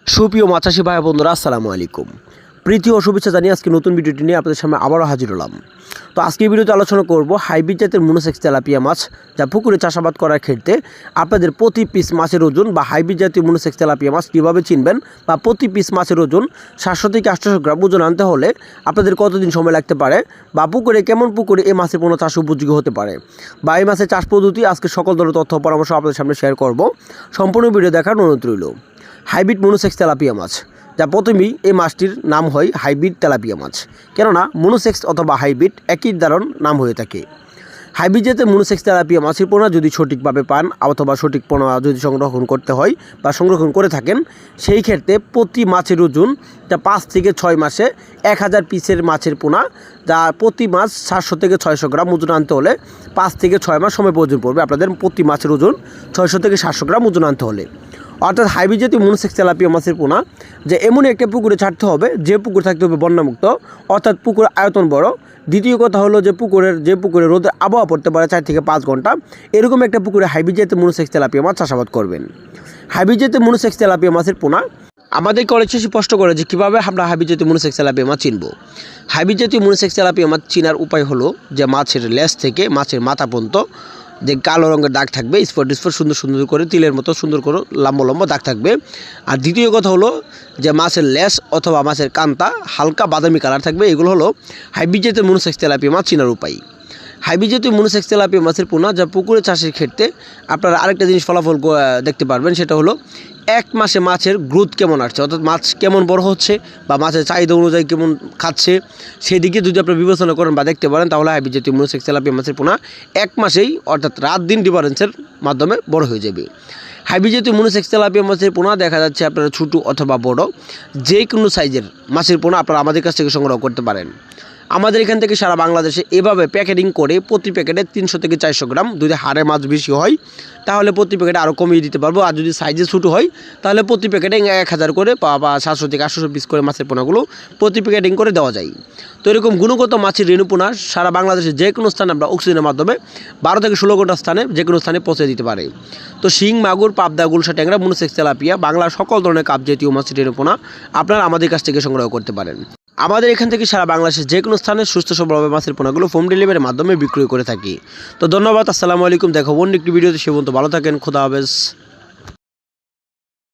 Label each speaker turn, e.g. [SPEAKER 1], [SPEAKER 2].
[SPEAKER 1] সুপ্রিয় মাছ চাষি ভাই বন্ধুরা, আসসালামু আলাইকুম। প্রীতি ও শুভেচ্ছা জানিয়ে আজকে নতুন ভিডিওটি নিয়ে আপনাদের সামনে আবারও হাজির হলাম। তো আজকে ভিডিওতে আলোচনা করব হাইব্রিড জাতের মনোসেক্স তেলাপিয়া মাছ, যা পুকুরে চাষাবাদ করার ক্ষেত্রে আপনাদের প্রতি পিস মাছের ওজন বা হাইব্রিড জাতীয় মনোসেক্স তেলাপিয়া মাছ কীভাবে চিনবেন, বা প্রতি পিস মাছের ওজন 700 থেকে 800 গ্রাম ওজন আনতে হলে আপনাদের কতদিন সময় লাগতে পারে, বা পুকুরে কেমন পুকুরে এই মাছের কোনো চাষ উপযোগী হতে পারে, বা এই মাছের চাষ পদ্ধতি আজকে সকল ধরনের তথ্য পরামর্শ আপনাদের সামনে শেয়ার করব। সম্পূর্ণ ভিডিও দেখার অনুরোধ রইল। হাইব্রিড মনোসেক্স তেলাপিয়া মাছ, যা প্রথমেই এই মাছটির নাম হয় হাইব্রিড তেলাপিয়া মাছ, কেননা মনোসেক্স অথবা হাইব্রিড একই ধরন নাম হয়ে থাকে। হাইব্রিড জাতের মনোসেক্স তেলাপিয়া মাছের পোনা যদি সঠিকভাবে পান অথবা সঠিক পোনা যদি সংরক্ষণ করতে হয় বা সংরক্ষণ করে থাকেন, সেই ক্ষেত্রে প্রতি মাছের ওজন যা 5 থেকে 6 মাসে 1000 পিসের মাছের পোনা, যা প্রতি মাছ 700 থেকে 600 গ্রাম ওজন আনতে হলে 5 থেকে 6 মাস সময় প্রয়োজন পড়বে আপনাদের প্রতি মাছের ওজন 600 থেকে 700 গ্রাম ওজন আনতে হলে। অর্থাৎ হাইব্রিড জাতীয় মনোসেক্স তেলাপিয়া মাছের পোনা যে এমনই একটা পুকুরে ছাড়তে হবে যে পুকুর থাকতে হবে বন্যামুক্ত, অর্থাৎ পুকুর আয়তন বড়। দ্বিতীয় কথা হলো যে পুকুরে রোদের আবহাওয়া পড়তে পারে 4 থেকে 5 ঘন্টা, এরকম একটা পুকুরে হাইব্রিড জাতীয় মনোসেক্স তেলাপিয়া মাছ চাষাবাদ করবেন। হাইব্রিড জাতীয় মনোসেক্স তেলাপিয়া মাছের পোনা আমাদেরকে অনেক বেশি স্পষ্ট করে যে কীভাবে আমরা হাইব্রিড জাতীয় মনোসেক্স তেলাপিয়া মাছ চিনব। হাইব্রিড জাতীয় মনোসেক্স তেলাপিয়া মাছ চিনার উপায় হলো যে মাছের লেজ থেকে মাছের মাথা পর্যন্ত যে কালো রঙের দাগ থাকবে, স্পট সুন্দর সুন্দর করে তিলের মতো সুন্দর করে লম্বা লম্বা দাগ থাকবে। আর দ্বিতীয় কথা হলো যে মাছের লেজ অথবা মাছের কান্তা হালকা বাদামি কালার থাকবে। এগুলো হলো হাইব্রিড জাতীয় মনোসেক্স তেলাপিয়া মাছ চিনার উপায়। হাইব্রিড জাতীয় মনোসেক্স তেলাপিয়া মাছের পোনা যা পুকুরে চাষের ক্ষেত্রে আপনারা আরেকটা জিনিস ফলাফল দেখতে পারবেন, সেটা হলো 1 মাসে মাছের গ্রোথ কেমন আসছে, অর্থাৎ মাছ কেমন বড় হচ্ছে বা মাছের চাহিদা অনুযায়ী কেমন খাচ্ছে, সেদিকে যদি আপনারা বিবেচনা করেন বা দেখতে পারেন, তাহলে হাইব্রিড জাতীয় মনোসেক্স তেলাপিয়া মাছের পোনা 1 মাসেই অর্থাৎ রাত দিন ডিফারেন্সের মাধ্যমে বড় হয়ে যাবে। হাইব্রিড জাতীয় মনোসেক্স তেলাপিয়া মাছের পোনা দেখা যাচ্ছে আপনারা ছোটো অথবা বড় যে কোনো সাইজের মাছের পোনা আপনারা আমাদের কাছ থেকে সংগ্রহ করতে পারেন। আমাদের এখান থেকে সারা বাংলাদেশে এভাবে প্যাকেটিং করে প্রতি প্যাকেটে 300 থেকে 400 গ্রাম, যদি হাড়ে মাছ বেশি হয় তাহলে প্রতি প্যাকেটে আরও কমিয়ে দিতে পারবো, আর যদি সাইজে ছোটো হয় তাহলে প্রতি প্যাকেটে 1000 করে বা 700 থেকে 800 পিস করে মাছের পোনাগুলো প্রতি প্যাকেটিং করে দেওয়া যায়। তো এরকম গুণগত মাছের রেণু পোনা সারা বাংলাদেশের যে কোনো স্থানে আমরা অক্সিজেনের মাধ্যমে 12 থেকে 16 ঘন্টা স্থানে যে কোনো স্থানে পৌঁছে দিতে পারে। তো শিং, মাগুর, পাবদা, গুলশা, ট্যাংরা, মনোসেক্স তেলাপিয়া বাংলার সকল ধরনের কাপ জাতীয় মাছের রেণু পোনা আপনারা আমাদের কাছ থেকে সংগ্রহ করতে পারেন। আমাদের এখান থেকে সারা বাংলাদেশের যে কোনো স্থানে সুস্থ সবলভাবে মাছের পোনাগুলো হোম ডেলিভারির মাধ্যমে বিক্রয় করে থাকি। তো ধন্যবাদ, আসসালামু আলাইকুম। দেখো অন্য একটি ভিডিওতে, সে পর্যন্ত ভালো থাকেন, খোদা হাফেজ।